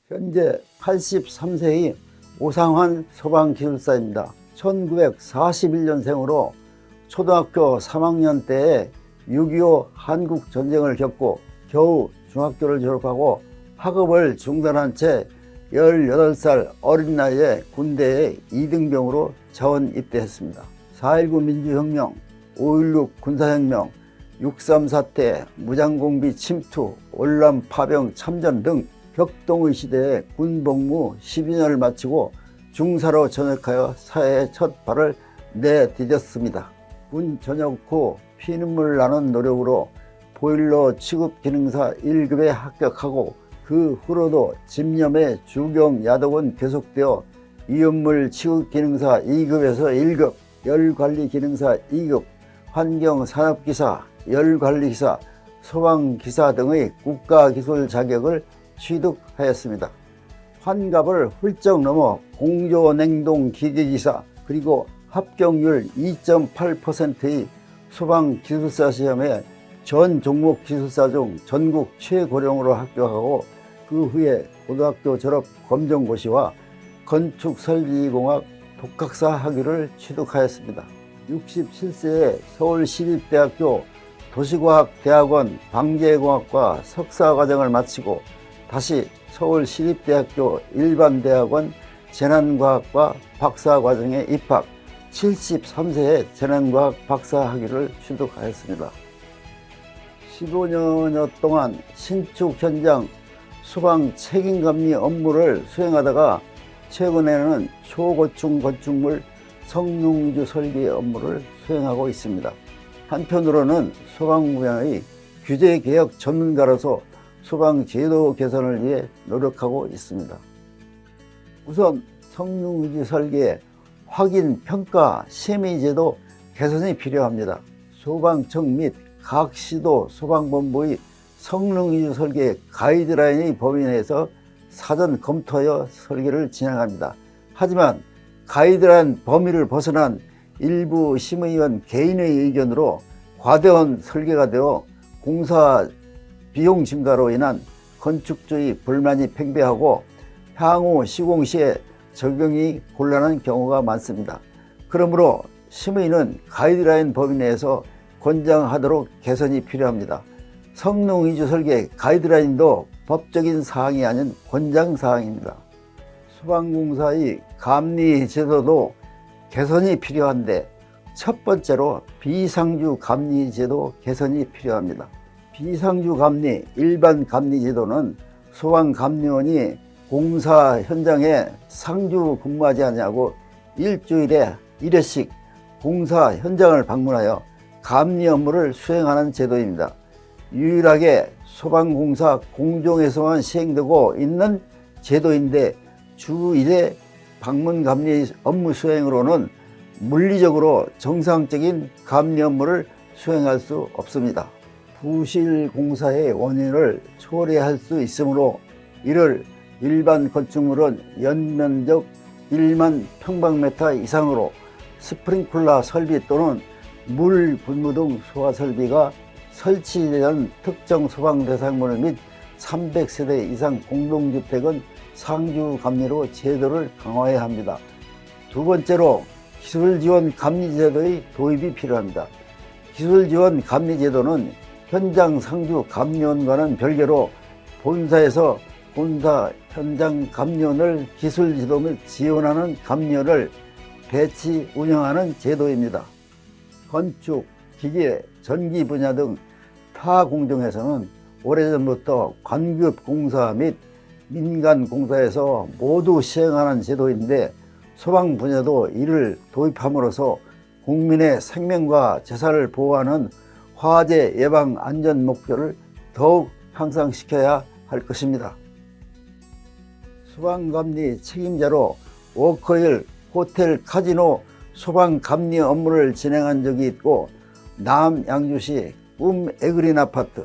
현재 83세의 오상환 소방기술사입니다. 1941년생으로 초등학교 3학년 때에 6.25 한국전쟁을 겪고 겨우 중학교를 졸업하고 학업을 중단한 채 18살 어린 나이에 군대에 2등병으로 자원 입대했습니다. 4.19 민주혁명, 5.16 군사혁명, 6.3 사태, 무장공비 침투, 월남 파병 참전 등 격동의 시대에 군복무 12년을 마치고 중사로 전역하여 사회에 첫 발을 내디뎠습니다. 군 전역 후 피눈물 나는 노력으로 보일러 취급기능사 1급에 합격하고 그 후로도 집념의 주경 야독은 계속되어 이온물 취급기능사 2급에서 1급, 열관리기능사 2급, 환경산업기사, 열관리기사, 소방기사 등의 국가기술 자격을 취득하였습니다. 환갑을 훌쩍 넘어 공조냉동기계기사 그리고 합격률 2.8%의 소방기술사 시험에 전 종목 기술사 중 전국 최고령으로 합격하고 그 후에 고등학교 졸업 검정고시와 건축설계공학 독학사 학위를 취득하였습니다. 67세에 서울시립대학교 도시과학대학원 방재공학과 석사과정을 마치고 다시 서울시립대학교 일반대학원 재난과학과 박사과정에 입학, 73세에 재난과학 박사 학위를 취득하였습니다. 15년여 동안 신축 현장 소방 책임감리 업무를 수행하다가 최근에는 초고층 건축물 성능위주 설계 업무를 수행하고 있습니다. 한편으로는 소방 분야의 규제개혁 전문가로서 소방제도 개선을 위해 노력하고 있습니다. 우선 성능위주 설계, 확인, 평가, 심의제도 개선이 필요합니다. 소방청 및 각 시도 소방본부의 성능위주 설계 가이드라인의 범위 내에서 사전 검토하여 설계를 진행합니다. 하지만 가이드라인 범위를 벗어난 일부 심의위원 개인의 의견으로 과대한 설계가 되어 공사 비용 증가로 인한 건축주의 불만이 팽배하고 향후 시공 시에 적용이 곤란한 경우가 많습니다. 그러므로 심의는 가이드라인 범위 내에서 권장하도록 개선이 필요합니다. 성능 위주 설계 가이드라인도 법적인 사항이 아닌 권장 사항입니다. 소방공사의 감리 제도도 개선이 필요한데 첫 번째로 비상주 감리 제도 개선이 필요합니다. 비상주 감리, 일반 감리 제도는 소방 감리원이 공사 현장에 상주 근무하지 않냐고 일주일에 1회씩 공사 현장을 방문하여 감리 업무를 수행하는 제도입니다. 유일하게 소방공사 공정에서만 시행되고 있는 제도인데 주 1회 방문 감리 업무 수행으로는 물리적으로 정상적인 감리 업무를 수행할 수 없습니다. 부실 공사의 원인을 초래할 수 있으므로 이를 일반 건축물은 연면적 1만 평방미터 이상으로 스프링클러 설비 또는 물 분무 등 소화 설비가 설치되는 특정 소방 대상물 및 300세대 이상 공동주택은 상주 감리로 제도를 강화해야 합니다. 두 번째로 기술지원 감리제도의 도입이 필요합니다. 기술지원 감리제도는 현장 상주 감리원과는 별개로 본사에서 본사 현장 감리원을 기술지도 및 지원하는 감리원을 배치 운영하는 제도입니다. 건축, 기계, 전기 분야 등 타 공정에서는 오래전부터 관급 공사 및 민간 공사에서 모두 시행하는 제도인데 소방 분야도 이를 도입함으로써 국민의 생명과 재산을 보호하는 화재 예방 안전 목표를 더욱 향상시켜야 할 것입니다. 소방감리 책임자로 워커힐, 호텔, 카지노 소방감리 업무를 진행한 적이 있고 남양주시 에그린 아파트,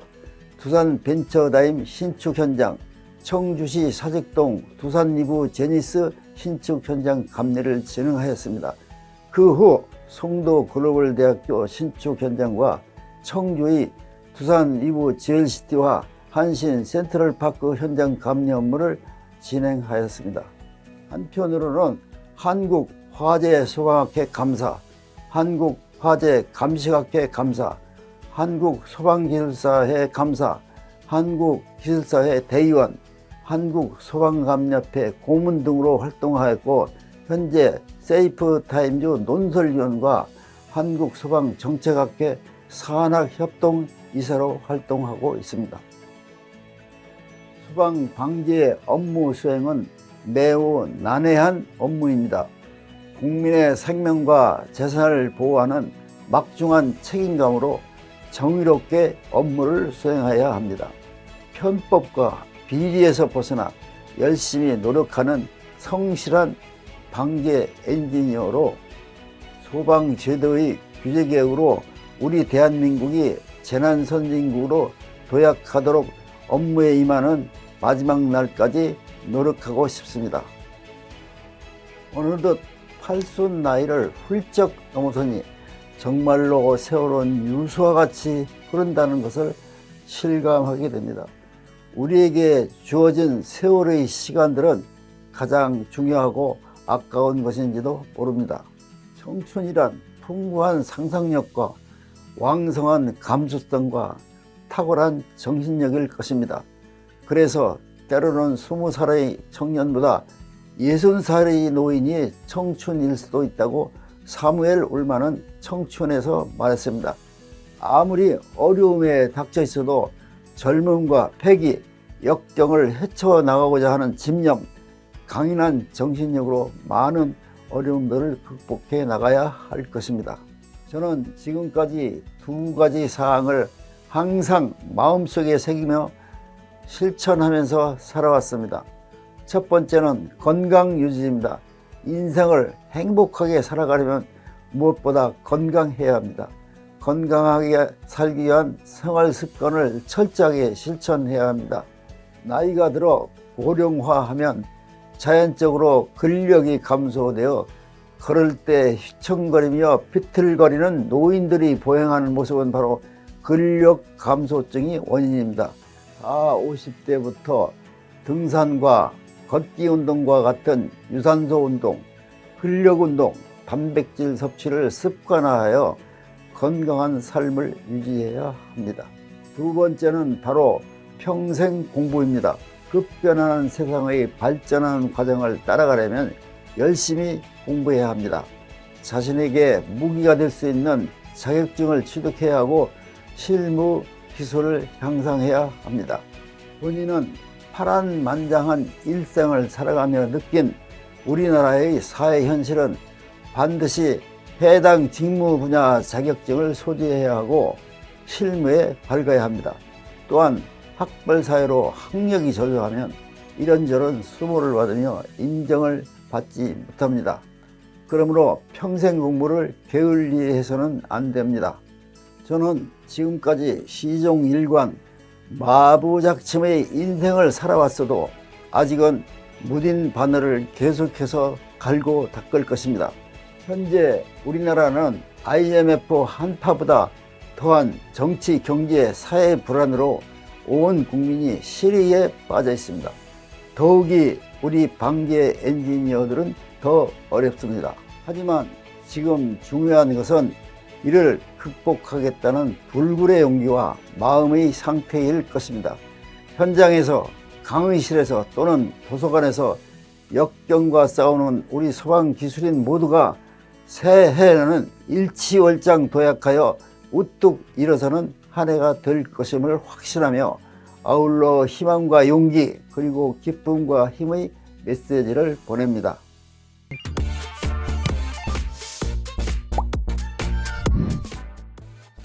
두산 벤처다임 신축 현장, 청주시 사직동 두산 리브 제니스 신축 현장 감리를 진행하였습니다. 그 후 송도 글로벌대학교 신축 현장과 청주의 두산 리브 제일시티와 한신 센트럴파크 현장 감리 업무를 진행하였습니다. 한편으로는 한국화재소방학회 감사, 한국화재감식학회 감사, 한국소방기술사회 감사, 한국기술사회 대의원, 한국소방감협회 고문 등으로 활동하였고 현재 세이프타임즈 논설위원과 한국소방정책학회 산학협동이사로 활동하고 있습니다. 소방방지의 업무 수행은 매우 난해한 업무입니다. 국민의 생명과 재산을 보호하는 막중한 책임감으로 정의롭게 업무를 수행해야 합니다. 편법과 비리에서 벗어나 열심히 노력하는 성실한 방재 엔지니어로 소방제도의 규제개혁으로 우리 대한민국이 재난선진국으로 도약하도록 업무에 임하는 마지막 날까지 노력하고 싶습니다. 어느덧 80 나이를 훌쩍 넘어서니 정말로 세월은 유수와 같이 흐른다는 것을 실감하게 됩니다. 우리에게 주어진 세월의 시간들은 가장 중요하고 아까운 것인지도 모릅니다. 청춘이란 풍부한 상상력과 왕성한 감수성과 탁월한 정신력일 것입니다. 그래서 때로는 20살의 청년보다 60살의 노인이 청춘일 수도 있다고 사무엘 울만은 청춘에서 말했습니다. 아무리 어려움에 닥쳐 있어도 젊음과 패기, 역경을 헤쳐나가고자 하는 집념, 강인한 정신력으로 많은 어려움들을 극복해 나가야 할 것입니다. 저는 지금까지 두 가지 사항을 항상 마음속에 새기며 실천하면서 살아왔습니다. 첫 번째는 건강 유지입니다. 인생을 행복하게 살아가려면 무엇보다 건강해야 합니다. 건강하게 살기 위한 생활 습관을 철저하게 실천해야 합니다. 나이가 들어 고령화하면 자연적으로 근력이 감소되어 걸을 때 휘청거리며 비틀거리는 노인들이 보행하는 모습은 바로 근력 감소증이 원인입니다. 40, 50대부터 등산과 걷기 운동과 같은 유산소 운동, 근력 운동, 단백질 섭취를 습관화하여 건강한 삶을 유지해야 합니다. 두 번째는 바로 평생 공부입니다. 급변하는 세상의 발전하는 과정을 따라가려면 열심히 공부해야 합니다. 자신에게 무기가 될 수 있는 자격증을 취득해야 하고 실무 기술을 향상해야 합니다. 본인은 파란만장한 일생을 살아가며 느낀 우리나라의 사회 현실은 반드시 해당 직무 분야 자격증을 소지해야 하고 실무에 밝아야 합니다. 또한 학벌 사회로 학력이 저조하면 이런저런 수모를 받으며 인정을 받지 못합니다. 그러므로 평생 공부를 게을리해서는 안 됩니다. 저는 지금까지 시종 일관 마부작침의 인생을 살아왔어도 아직은 무딘 바늘을 계속해서 갈고 닦을 것입니다. 현재 우리나라는 IMF 한파보다 더한 정치, 경제, 사회 불안으로 온 국민이 시리에 빠져 있습니다. 더욱이 우리 방재 엔지니어들은 더 어렵습니다. 하지만 지금 중요한 것은 이를 극복하겠다는 불굴의 용기와 마음의 상태일 것입니다. 현장에서, 강의실에서 또는 도서관에서 역경과 싸우는 우리 소방기술인 모두가 새해에는 일치월장 도약하여 우뚝 일어서는 한 해가 될 것임을 확신하며 아울러 희망과 용기 그리고 기쁨과 힘의 메시지를 보냅니다.